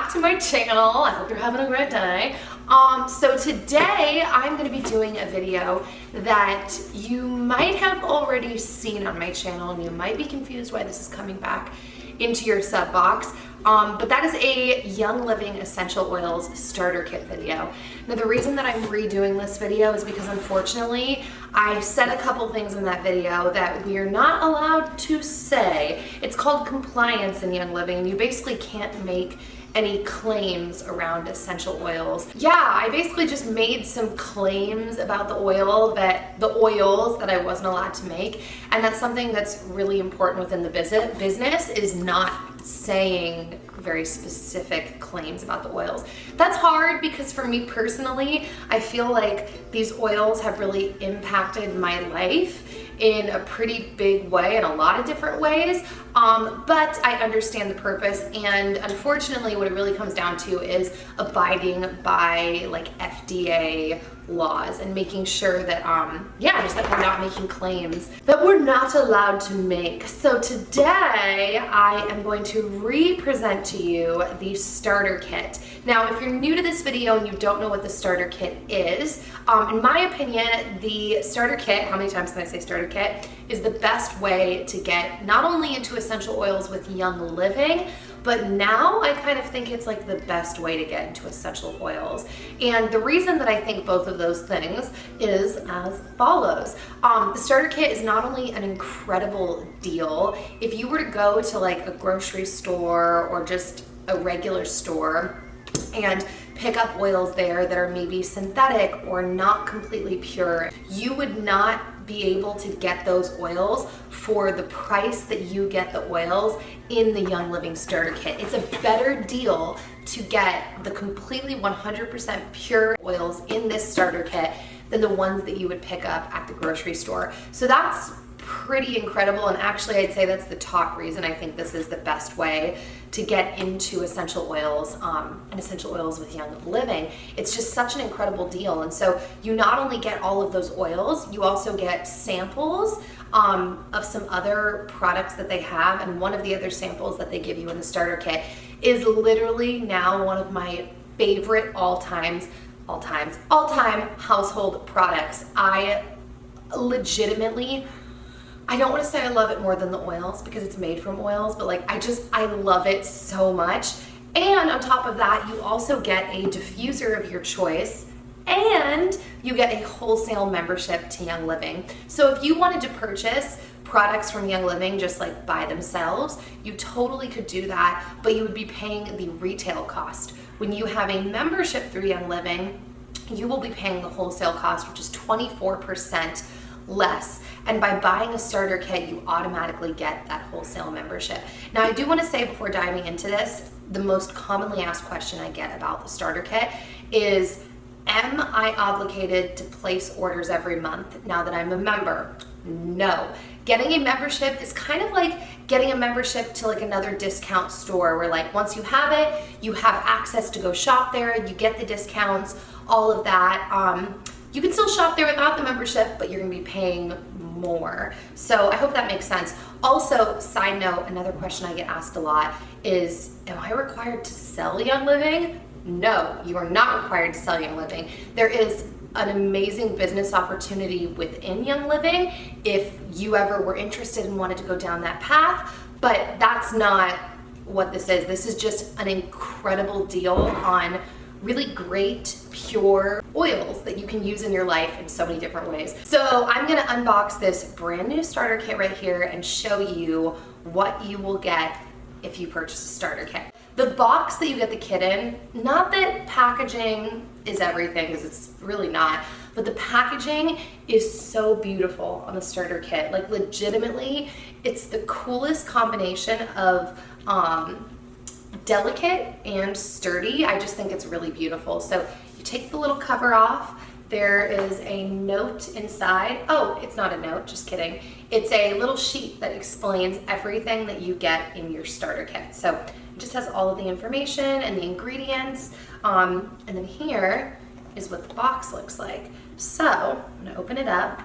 back to my channel. I hope you're having a great day. So today I'm going to be doing a video that you might have already seen on my channel, and you might be confused why this is coming back into your sub box. But that is a Young Living Essential Oils starter kit video. Now the reason that I'm redoing this video is because unfortunately I said a couple things in that video that we are not allowed to say. It's called compliance in Young Living, and you basically can't make any claims around essential oils. Yeah, I basically just made some claims about the oils that I wasn't allowed to make, and that's something that's really important within the business is not saying very specific claims about the oils. That's hard because for me personally, I feel like these oils have really impacted my life in a pretty big way, in a lot of different ways, but I understand the purpose, and unfortunately what it really comes down to is abiding by like FDA laws and making sure that just that we're not making claims that we're not allowed to make. So today I am going to re-present to you the starter kit. Now if you're new to this video and you don't know what the starter kit is, in my opinion the starter kit, how many times can I say starter kit, is the best way to get not only into essential oils with Young Living, but now I kind of think it's like the best way to get into essential oils. And the reason that I think both of those things is as follows. The starter kit is not only an incredible deal, if you were to go to like a grocery store or just a regular store and pick up oils there that are maybe synthetic or not completely pure, you would not be able to get those oils for the price that you get the oils in the Young Living starter kit. It's a better deal to get the completely 100% pure oils in this starter kit than the ones that you would pick up at the grocery store. So that's pretty incredible, and actually I'd say that's the top reason I think this is the best way to get into essential oils and essential oils with Young Living. It's just such an incredible deal, and so you not only get all of those oils, you also get samples of some other products that they have, and one of the other samples that they give you in the starter kit is literally now one of my favorite all-time household products. I legitimately, I don't want to say I love it more than the oils because it's made from oils, but like I love it so much. And on top of that, you also get a diffuser of your choice, and you get a wholesale membership to Young Living. So if you wanted to purchase products from Young Living just like by themselves, you totally could do that, but you would be paying the retail cost. When you have a membership through Young Living, you will be paying the wholesale cost, which is 24% less. And by buying a starter kit, you automatically get that wholesale membership. Now I do want to say before diving into this, the most commonly asked question I get about the starter kit is, am I obligated to place orders every month now that I'm a member? No. Getting a membership is kind of like getting a membership to like another discount store where like once you have it, you have access to go shop there, you get the discounts, all of that. You can still shop there without the membership, but you're gonna be paying more. So I hope that makes sense. Also, side note, another question I get asked a lot is, am I required to sell Young Living? No, you are not required to sell Young Living. There is an amazing business opportunity within Young Living if you ever were interested and wanted to go down that path, but that's not what this is. This is just an incredible deal on really great pure oils that you can use in your life in so many different ways. So I'm gonna unbox this brand new starter kit right here and show you what you will get if you purchase a starter kit. The box that you get the kit in, not that packaging is everything, because it's really not, but the packaging is so beautiful on the starter kit. Like legitimately, it's the coolest combination of delicate and sturdy. I just think it's really beautiful. So you take the little cover off. There is a note inside. Oh, it's not a note, just kidding. It's a little sheet that explains everything that you get in your starter kit. So it just has all of the information and the ingredients. And then here is what the box looks like. So I'm gonna open it up.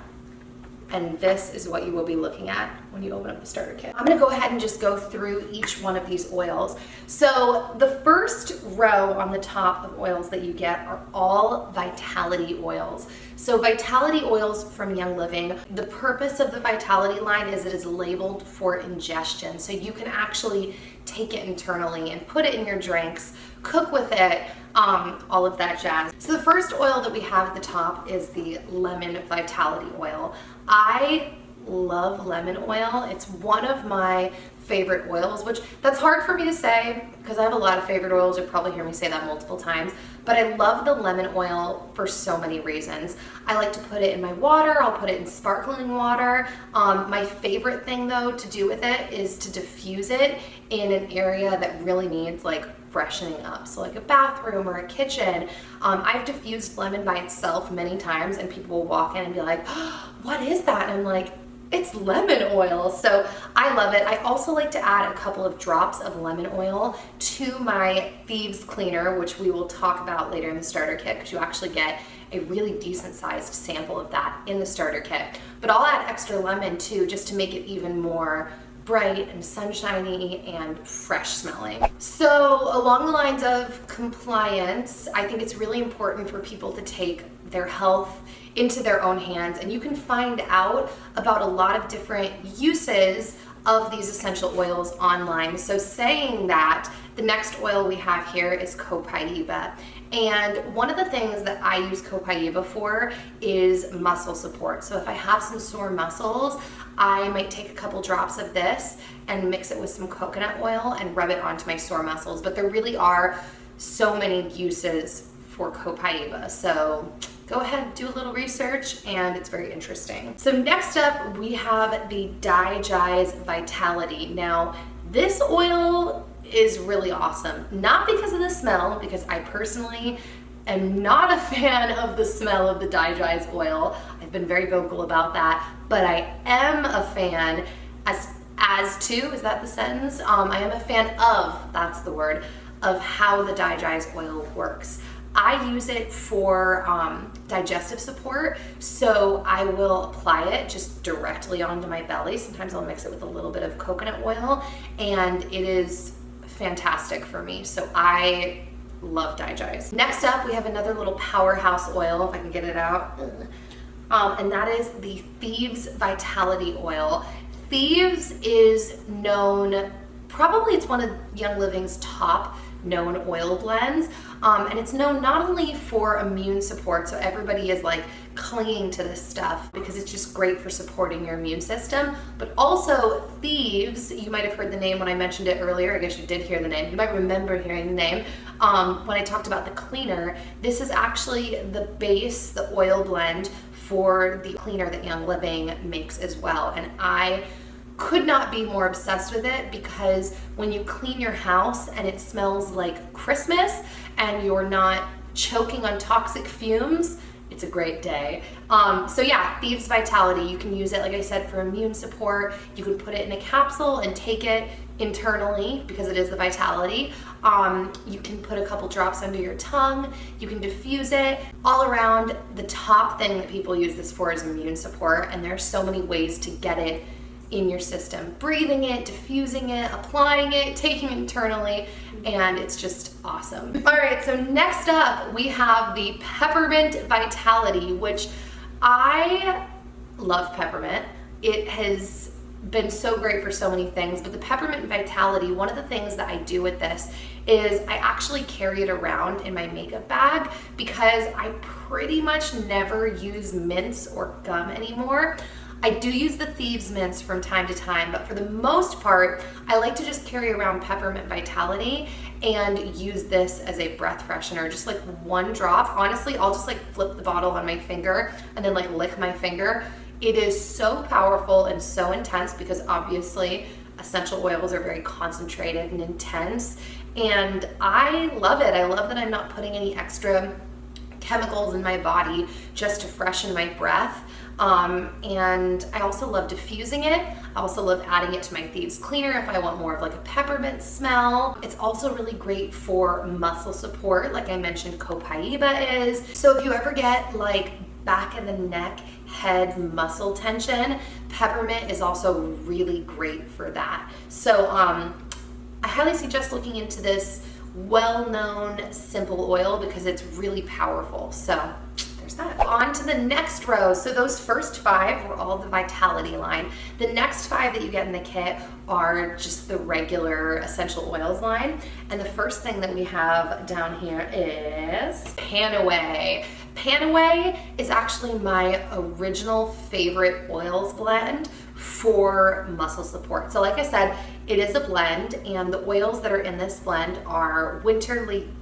And this is what you will be looking at when you open up the starter kit. I'm gonna go ahead and just go through each one of these oils. So the first row on the top of oils that you get are all vitality oils. So vitality oils from Young Living, the purpose of the vitality line is it is labeled for ingestion. So you can actually take it internally and put it in your drinks, cook with it, all of that jazz. So the first oil that we have at the top is the lemon vitality oil. I love lemon oil. It's one of my favorite oils, which that's hard for me to say because I have a lot of favorite oils. You'll probably hear me say that multiple times, but I love the lemon oil for so many reasons. I like to put it in my water. I'll put it in sparkling water. My favorite thing though to do with it is to diffuse it in an area that really needs like freshening up. So like a bathroom or a kitchen. I've diffused lemon by itself many times and people will walk in and be like, oh, what is that? And I'm like, it's lemon oil. So I love it. I also like to add a couple of drops of lemon oil to my thieves cleaner, which we will talk about later in the starter kit because you actually get a really decent sized sample of that in the starter kit. But I'll add extra lemon too, just to make it even more bright and sunshiny and fresh smelling. So along the lines of compliance, I think it's really important for people to take their health into their own hands, and you can find out about a lot of different uses of these essential oils online. So saying that, the next oil we have here is copaiba. And one of the things that I use copaiba for is muscle support. So if I have some sore muscles, I might take a couple drops of this and mix it with some coconut oil and rub it onto my sore muscles. But there really are so many uses for copaiba. So go ahead, do a little research, and it's very interesting. So next up, we have the daichi's Vitality. Now, this oil is really awesome. Not because of the smell, because I personally am not a fan of the smell of the daichi's oil. I've been very vocal about that, but I am a fan as to, is that the sentence? I am a fan of, that's the word, of how the daichi's oil works. I use it for digestive support, so I will apply it just directly onto my belly. Sometimes I'll mix it with a little bit of coconut oil, and it is fantastic for me. So I love daichi's. Next up, we have another little powerhouse oil, if I can get it out, and that is the Thieves Vitality Oil. Thieves is known, probably it's one of Young Living's top known oil blends, and it's known not only for immune support, so everybody is like clinging to this stuff because it's just great for supporting your immune system, but also Thieves, you might have heard the name when I mentioned it earlier. I guess you did hear the name. You might remember hearing the name when I talked about the cleaner. This is actually the base, the oil blend for the cleaner that Young Living makes as well, and I could not be more obsessed with it because when you clean your house and it smells like Christmas and you're not choking on toxic fumes, it's a great day. So yeah, Thieves Vitality, you can use it, like I said, for immune support. You can put it in a capsule and take it internally because it is the Vitality. You can put a couple drops under your tongue. You can diffuse it. All around, the top thing that people use this for is immune support, and there's so many ways to get it in your system. Breathing it, diffusing it, applying it, taking it internally, and it's just awesome. All right, so next up we have the Peppermint Vitality, which I love peppermint. It has been so great for so many things, but the Peppermint Vitality, one of the things that I do with this is I actually carry it around in my makeup bag because I pretty much never use mints or gum anymore. I do use the Thieves mints from time to time, but for the most part, I like to just carry around Peppermint Vitality and use this as a breath freshener, just like one drop. Honestly, I'll just like flip the bottle on my finger and then like lick my finger. It is so powerful and so intense because obviously essential oils are very concentrated and intense, and I love it. I love that I'm not putting any extra chemicals in my body just to freshen my breath. And I also love diffusing it. I also love adding it to my Thieves cleaner if I want more of like a peppermint smell. It's also really great for muscle support, like I mentioned copaiba is. So if you ever get like back of the neck, head, muscle tension. Peppermint is also really great for that. So I highly suggest looking into this well-known simple oil because it's really powerful. So there's that. On to the next row. So those first 5 were all the Vitality line. The next 5 that you get in the kit are just the regular essential oils line. And the first thing that we have down here is Panawe. Panawe is actually my original favorite oils blend for muscle support. So like I said, it is a blend, and the oils that are in this blend are winter green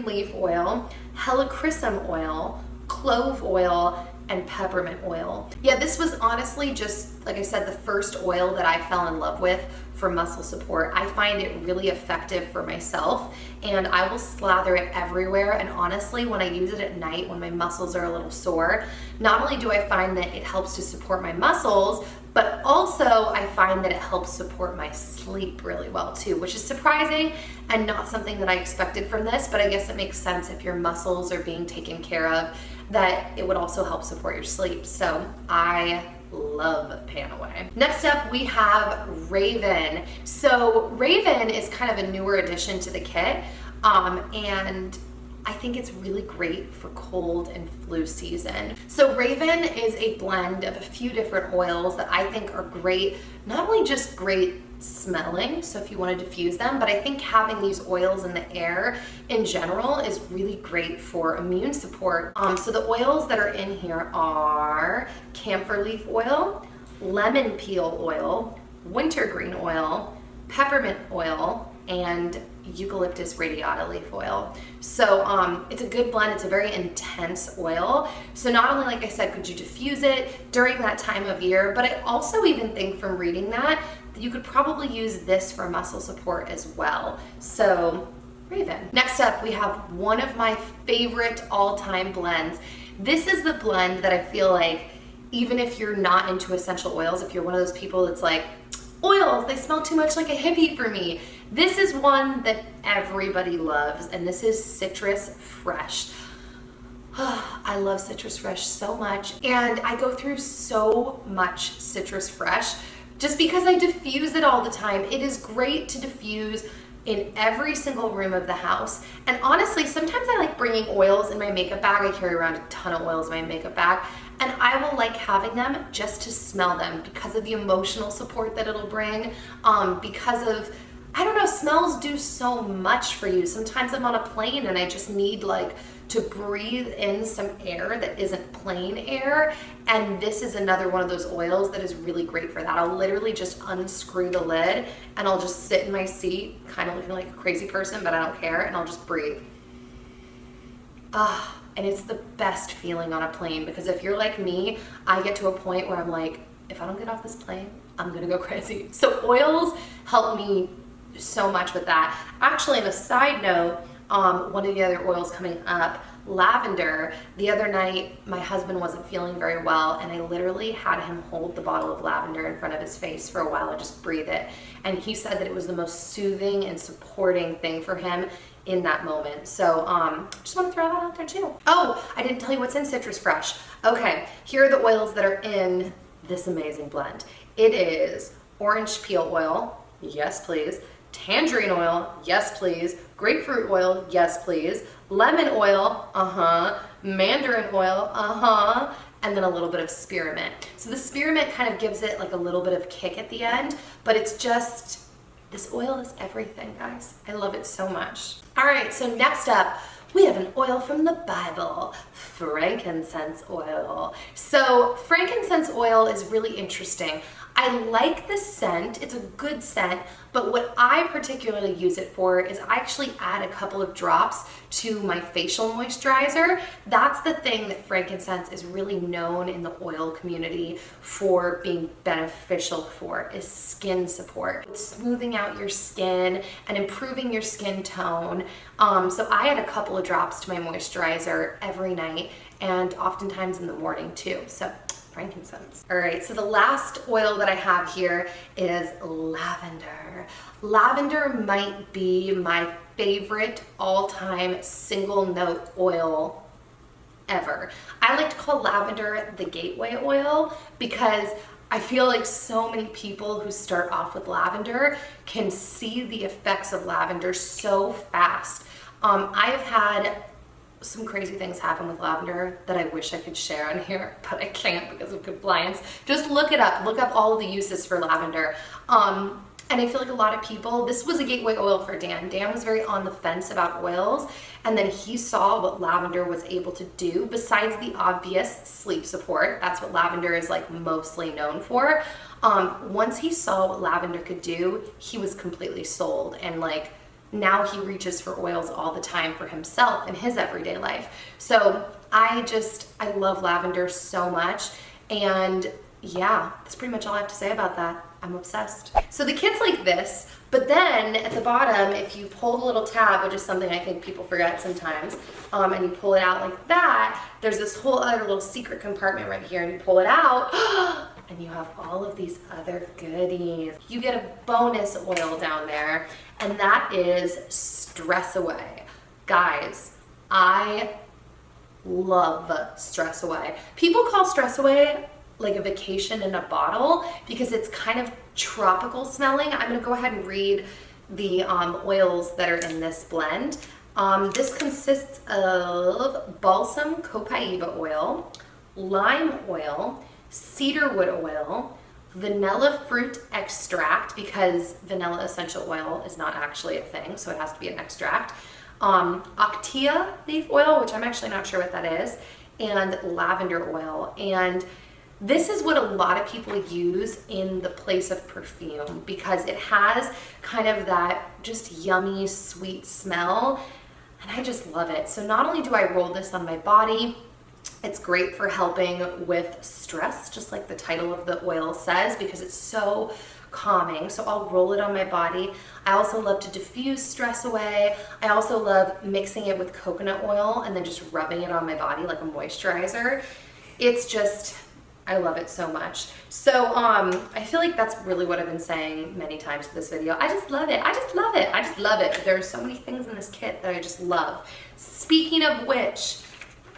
leaf oil, helichrysum oil, clove oil, and peppermint oil. Yeah, this was honestly just, like I said, the first oil that I fell in love with for muscle support. I find it really effective for myself, and I will slather it everywhere. And honestly, when I use it at night when my muscles are a little sore, not only do I find that it helps to support my muscles, but also I find that it helps support my sleep really well too, which is surprising and not something that I expected from this, but I guess it makes sense if your muscles are being taken care of, that it would also help support your sleep. So I love Panawe. Next up, we have Raven. So Raven is kind of a newer addition to the kit, and I think it's really great for cold and flu season. So Raven is a blend of a few different oils that I think are great, not only just great smelling, so if you want to diffuse them, but I think having these oils in the air in general is really great for immune support. So the oils that are in here are camphor leaf oil, lemon peel oil, wintergreen oil, peppermint oil, and eucalyptus radiata leaf oil. So it's a good blend. It's a very intense oil. So not only, like I said, could you diffuse it during that time of year, but I also even think from reading that you could probably use this for muscle support as well. So Raven. Next up, we have one of my favorite all-time blends. This is the blend that I feel like, even if you're not into essential oils, if you're one of those people that's like, oils, they smell too much like a hippie for me, this is one that everybody loves, and this is Citrus Fresh. I love Citrus Fresh so much, and I go through so much Citrus Fresh just because I diffuse it all the time. It is great to diffuse in every single room of the house. And honestly, sometimes I like bringing oils in my makeup bag. I carry around a ton of oils in my makeup bag, and I will like having them just to smell them because of the emotional support that it'll bring, because of, I don't know, smells do so much for you. Sometimes I'm on a plane and I just need like to breathe in some air that isn't plain air, and this is another one of those oils that is really great for that. I'll literally just unscrew the lid and I'll just sit in my seat kind of looking like a crazy person, but I don't care, and I'll just breathe. And it's the best feeling on a plane, because if you're like me, I get to a point where I'm like, if I don't get off this plane, I'm gonna go crazy. So oils help me so much with that. Actually, on a side note, one of the other oils coming up, lavender. The other night, my husband wasn't feeling very well, and I literally had him hold the bottle of lavender in front of his face for a while and just breathe it. And he said that it was the most soothing and supporting thing for him in that moment. So just want to throw that out there too. Oh, I didn't tell you what's in Citrus Fresh. Okay, here are the oils that are in this amazing blend. It is orange peel oil, yes please. Tangerine oil, yes please. Grapefruit oil, yes please. Lemon oil, mandarin oil, and then a little bit of spearmint. So the spearmint kind of gives it like a little bit of kick at the end, but it's just, this oil is everything, guys. I love it so much. All right, so next up, we have an oil from the Bible, frankincense oil. So frankincense oil is really interesting. I like the scent, it's a good scent, but what I particularly use it for is I actually add a couple of drops to my facial moisturizer. That's the thing that frankincense is really known in the oil community for being beneficial for, is skin support. It's smoothing out your skin and improving your skin tone. So I add a couple of drops to my moisturizer every night, and oftentimes in the morning too. So frankincense. All right, so the last oil that I have here is lavender. Lavender might be my favorite all-time single note oil ever. I like to call lavender the gateway oil because I feel like so many people who start off with lavender can see the effects of lavender so fast. I've had some crazy things happen with lavender that I wish I could share on here, but I can't because of compliance. Just look it up. Look up all of the uses for lavender. And I feel like a lot of people, this was a gateway oil for Dan. Dan was very on the fence about oils, and then he saw what lavender was able to do besides the obvious sleep support. That's what lavender is like mostly known for. Once he saw what lavender could do, he was completely sold, and like now he reaches for oils all the time for himself in his everyday life. So I love lavender so much, and yeah, that's pretty much all I have to say about that. I'm obsessed. So the kit's like this, but then at the bottom, if you pull the little tab, which is something I think people forget sometimes, and you pull it out like that, there's this whole other little secret compartment right here, and you pull it out, and you have all of these other goodies. You get a bonus oil down there, and that is Stress Away. Guys, I love Stress Away. People call Stress Away like a vacation in a bottle because it's kind of tropical smelling. I'm gonna go ahead and read the oils that are in this blend. This consists of balsam copaiba oil, lime oil, cedarwood oil, vanilla fruit extract, because vanilla essential oil is not actually a thing, so it has to be an extract, octia leaf oil, which I'm actually not sure what that is, and lavender oil. And this is what a lot of people use in the place of perfume because it has kind of that just yummy, sweet smell, and I just love it. So not only do I roll this on my body, it's great for helping with stress, just like the title of the oil says, because it's so calming. So I'll roll it on my body. I also love to diffuse stress away. I also love mixing it with coconut oil and then just rubbing it on my body like a moisturizer. It's just, I love it so much. So I feel like that's really what I've been saying many times in this video. I just love it. I just love it. I just love it. There are so many things in this kit that I just love. Speaking of which,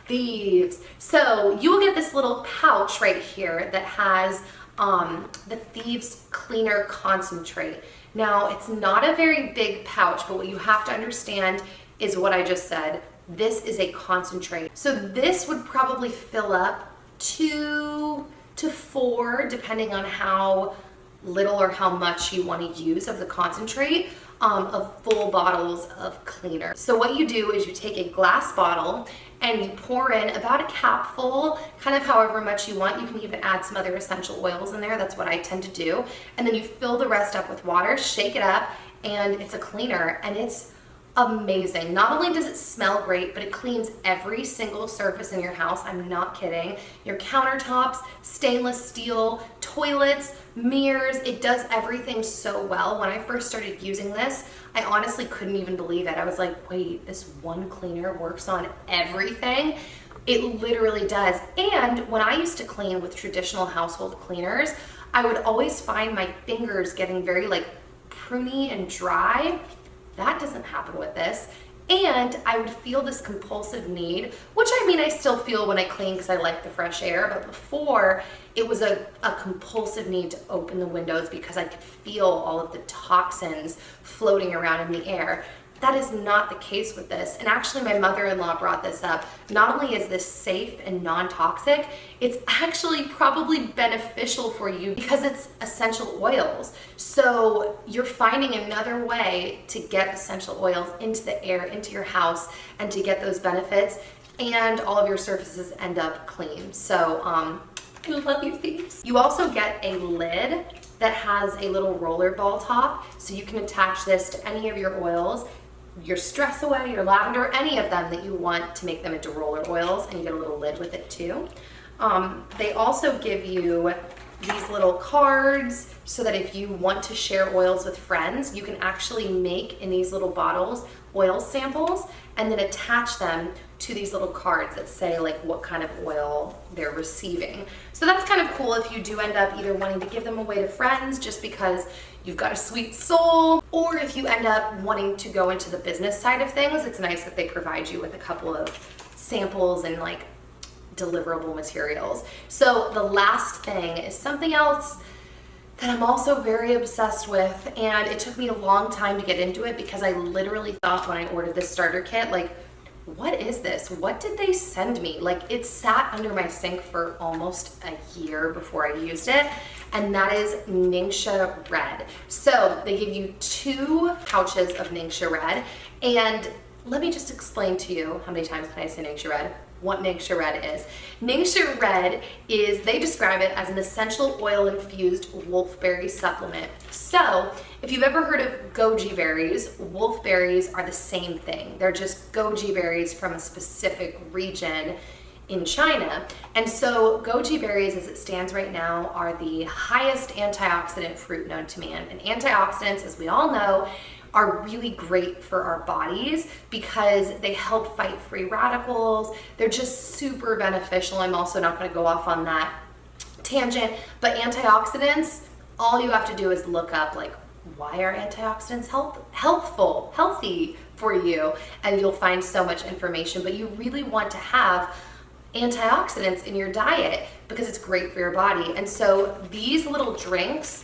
thieves. So you will get this little pouch right here that has the Thieves Cleaner Concentrate. Now, it's not a very big pouch, but what you have to understand is what I just said. This is a concentrate. So this would probably fill up 2 to 4, depending on how little or how much you want to use of the concentrate, of full bottles of cleaner. So what you do is you take a glass bottle and you pour in about a capful, kind of however much you want. You can even add some other essential oils in there. That's what I tend to do. And then you fill the rest up with water, shake it up, and it's a cleaner, and it's amazing. Not only does it smell great, but it cleans every single surface in your house. I'm not kidding. Your countertops, stainless steel, toilets, mirrors, it does everything so well. When I first started using this, I honestly couldn't even believe it. I was like, wait, this one cleaner works on everything? It literally does. And when I used to clean with traditional household cleaners, I would always find my fingers getting very like pruny and dry. That doesn't happen with this. And I would feel this compulsive need, which I mean I still feel when I clean because I like the fresh air, but before it was a compulsive need to open the windows because I could feel all of the toxins floating around in the air. That is not the case with this. And actually my mother-in-law brought this up. Not only is this safe and non-toxic, it's actually probably beneficial for you because it's essential oils. So you're finding another way to get essential oils into the air, into your house, and to get those benefits, and all of your surfaces end up clean. So I love you, thieves. You also get a lid that has a little roller ball top, so you can attach this to any of your oils, your Stress Away, your lavender, any of them that you want to make them into roller oils, and you get a little lid with it too. They also give you these little cards so that if you want to share oils with friends, you can actually make in these little bottles oil samples and then attach them to these little cards that say like what kind of oil they're receiving. So that's kind of cool if you do end up either wanting to give them away to friends just because you've got a sweet soul, or if you end up wanting to go into the business side of things, it's nice that they provide you with a couple of samples and like deliverable materials. So the last thing is something else that I'm also very obsessed with, and it took me a long time to get into it because I literally thought when I ordered this starter kit, like, what is this? What did they send me? Like, it sat under my sink for almost a year before I used it, and that is Ningxia Red. So they give you 2 pouches of Ningxia Red, and let me just explain to you, how many times can I say Ningxia Red? What Ningxia Red is. Ningxia Red is, they describe it as an essential oil infused wolfberry supplement. So if you've ever heard of goji berries, wolfberries are the same thing. They're just goji berries from a specific region in China. And so goji berries, as it stands right now, are the highest antioxidant fruit known to man. And antioxidants, as we all know, are really great for our bodies because they help fight free radicals. They're just super beneficial. I'm also not going to go off on that tangent, but antioxidants, all you have to do is look up, like, why are antioxidants healthy for you? And you'll find so much information, but you really want to have antioxidants in your diet because it's great for your body. And so these little drinks,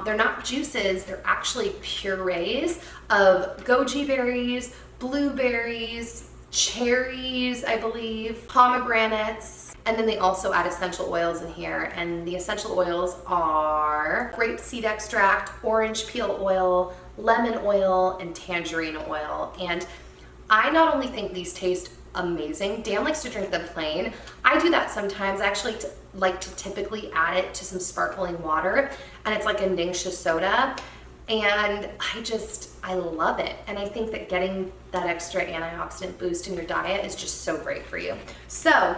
they're not juices, they're actually purees of goji berries, blueberries, cherries, I believe, pomegranates, and then they also add essential oils in here. And the essential oils are grapeseed extract, orange peel oil, lemon oil, and tangerine oil. And I not only think these taste amazing. Dan likes to drink them plain. I do that sometimes. I actually like to typically add it to some sparkling water, and it's like a Ningxia soda, and I love it. And I think that getting that extra antioxidant boost in your diet is just so great for you. So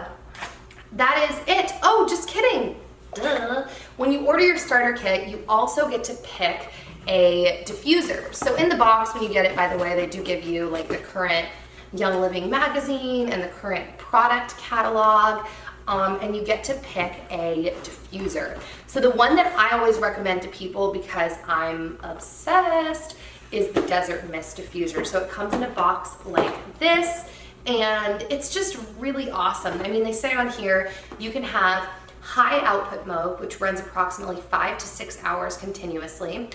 that is it. Oh, just kidding. Duh. When you order your starter kit, you also get to pick a diffuser. So in the box, when you get it, by the way, they do give you like the current Young Living magazine and the current product catalog, and you get to pick a diffuser. So the one that I always recommend to people, because I'm obsessed, is the Desert Mist diffuser. So it comes in a box like this, and it's just really awesome. I mean, they say on here you can have high output mode, which runs approximately 5 to 6 hours continuously.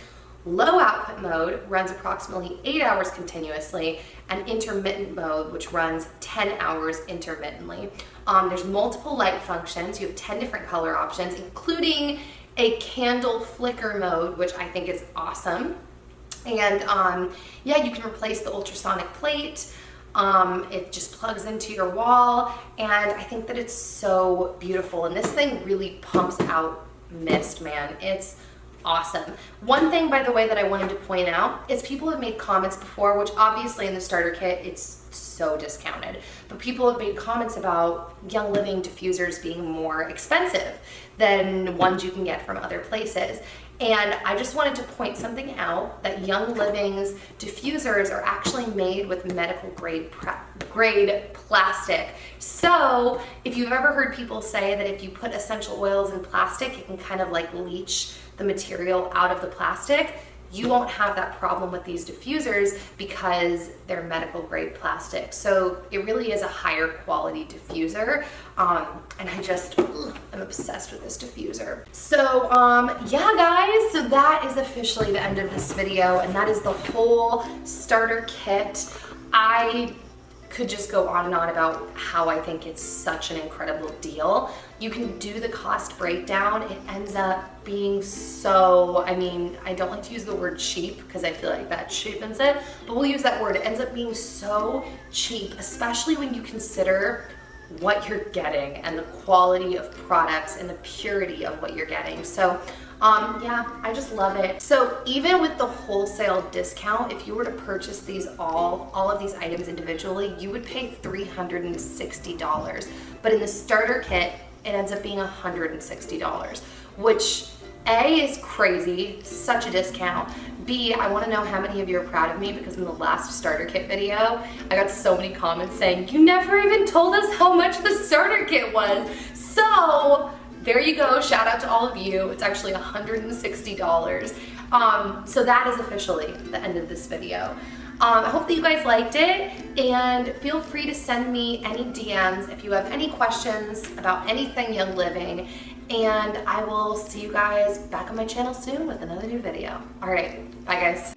Low output mode runs approximately 8 hours continuously, and intermittent mode, which runs 10 hours intermittently. There's multiple light functions. You have 10 different color options, including a candle flicker mode, which I think is awesome. And yeah, you can replace the ultrasonic plate. It just plugs into your wall, and I think that it's so beautiful. And this thing really pumps out mist, man. It's awesome. One thing, by the way, that I wanted to point out is people have made comments before, which obviously in the starter kit, it's so discounted, but people have made comments about Young Living diffusers being more expensive than ones you can get from other places. And I just wanted to point something out, that Young Living's diffusers are actually made with medical grade plastic. So if you've ever heard people say that if you put essential oils in plastic, it can kind of like leach the material out of the plastic, you won't have that problem with these diffusers because they're medical grade plastic. So it really is a higher quality diffuser. And I'm obsessed with this diffuser. So yeah, guys, so that is officially the end of this video, and that is the whole starter kit. I could just go on and on about how I think it's such an incredible deal. You can do the cost breakdown. It ends up being so, I mean, I don't like to use the word cheap because I feel like that cheapens it, but we'll use that word. It ends up being so cheap, especially when you consider what you're getting and the quality of products and the purity of what you're getting. So yeah, I just love it. So even with the wholesale discount, if you were to purchase these all of these items individually, you would pay $360. But in the starter kit, it ends up being $160, which A, is crazy, such a discount. B, I want to know how many of you are proud of me, because in the last starter kit video, I got so many comments saying, you never even told us how much the starter kit was. So there you go, shout out to all of you. It's actually $160. So that is officially the end of this video. I hope that you guys liked it, and feel free to send me any DMs if you have any questions about anything young living, and I will see you guys back on my channel soon with another new video. All right, bye guys.